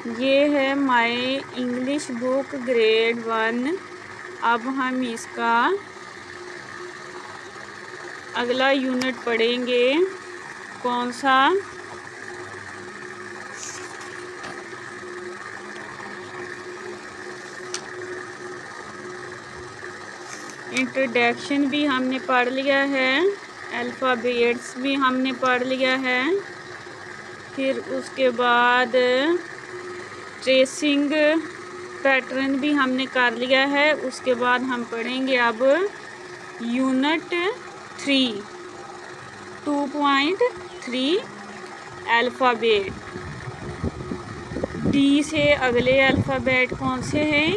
ये है my English book grade 1। अब हम इसका अगला यूनिट पढ़ेंगे। कौन सा? इंट्रोडक्शन भी हमने पढ़ लिया है, अल्फ़ाबेट्स भी हमने पढ़ लिया है। फिर उसके बाद ट्रेसिंग पैटर्न भी हमने कर लिया है। उसके बाद हम पढ़ेंगे अब यूनिट 3 2.3 अल्फ़ाबेट। डी से अगले अल्फ़ाबेट कौन से हैं?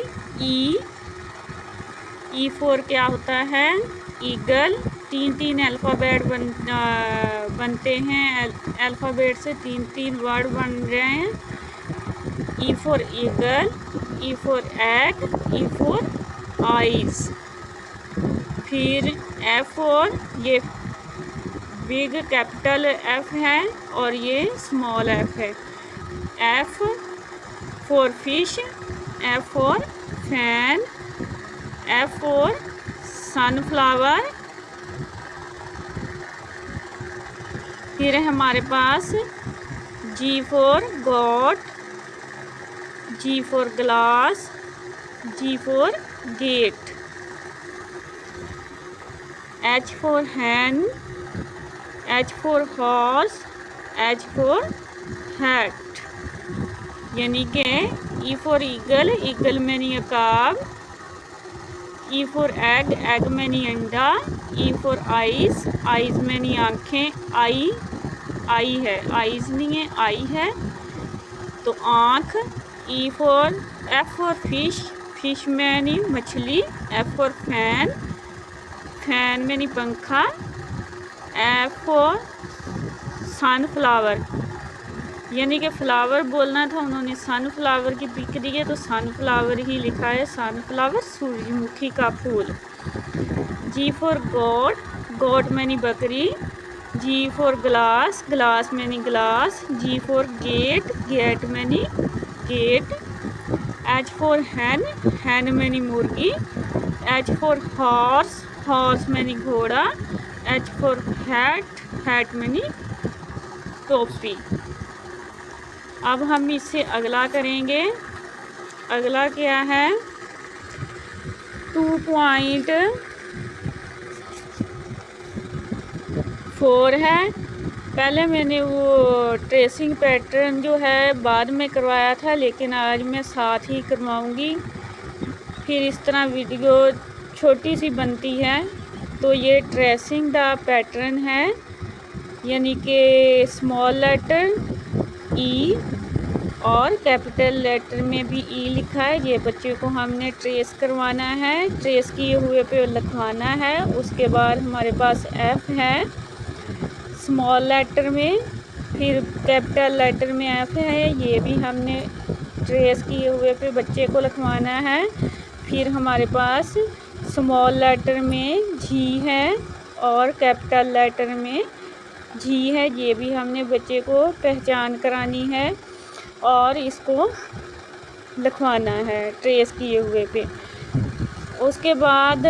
ई फॉर क्या होता है? ईगल। तीन अल्फ़ाबेट बनते हैं। अल्फ़ाबेट से तीन वर्ड बन रहे हैं। E for eagle, E for egg, E for eyes. फिर एफ फॉर, ये बिग कैपिटल एफ है और ये स्मॉल एफ है। F for fish, F for fan, F for sunflower. फिर है हमारे पास G for goat, G for glass, G for gate. H for hen, H for horse, H for hat. यानी कि ई फॉर ईगल, ईगल मैनी अकाब। E for egg, egg many अंडा। ई for eyes, eyes many आँखें। आई है, eyes नहीं है, आई है तो आँख। E for, F for fish, fish मैनी मछली। एफ फॉर फैन, फैन मैनी पंखा। एफ फॉर सनफ्लावर, यानी कि फ्लावर बोलना था, उन्होंने सनफ्लावर की पिक दी है तो सनफ्लावर ही लिखा है। सनफ्लावर सूरजमुखी का फूल। जी फॉर गॉट, गॉट मैनी बकरी। जी फॉर ग्लास, ग्लास मैनी glass. G for gate, gate मैनी gate. H for hen, hen मैनी मुर्गी। एच फॉर हॉर्स, हॉर्स मैनी घोड़ा। एच फॉर हैट, हैट मैनी टोपी। अब हम इससे अगला करेंगे। अगला क्या है? 2.4 है। पहले मैंने वो ट्रेसिंग पैटर्न जो है बाद में करवाया था, लेकिन आज मैं साथ ही करवाऊंगी। फिर इस तरह वीडियो छोटी सी बनती है। तो ये ट्रेसिंग द पैटर्न है, यानी कि स्मॉल लेटर ई और कैपिटल लेटर में भी ई लिखा है। ये बच्चे को हमने ट्रेस करवाना है, ट्रेस किए हुए पे लिखवाना है। उसके बाद हमारे पास एफ है स्मॉल लेटर में, फिर कैपिटल लेटर में एफ है, ये भी हमने ट्रेस किए हुए पे बच्चे को लिखवाना है। फिर हमारे पास स्मॉल लेटर में जी है और कैपिटल लेटर में जी है, ये भी हमने बच्चे को पहचान करानी है और इसको लिखवाना है ट्रेस किए हुए पे। उसके बाद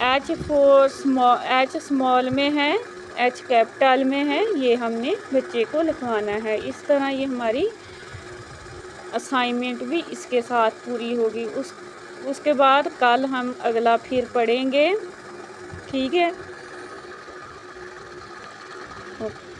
H for small, H small में है, एच कैपिटल में है, ये हमने बच्चे को लिखवाना है। इस तरह ये हमारी असाइनमेंट भी इसके साथ पूरी होगी। उसके बाद कल हम अगला फिर पढ़ेंगे। ठीक है। ओके।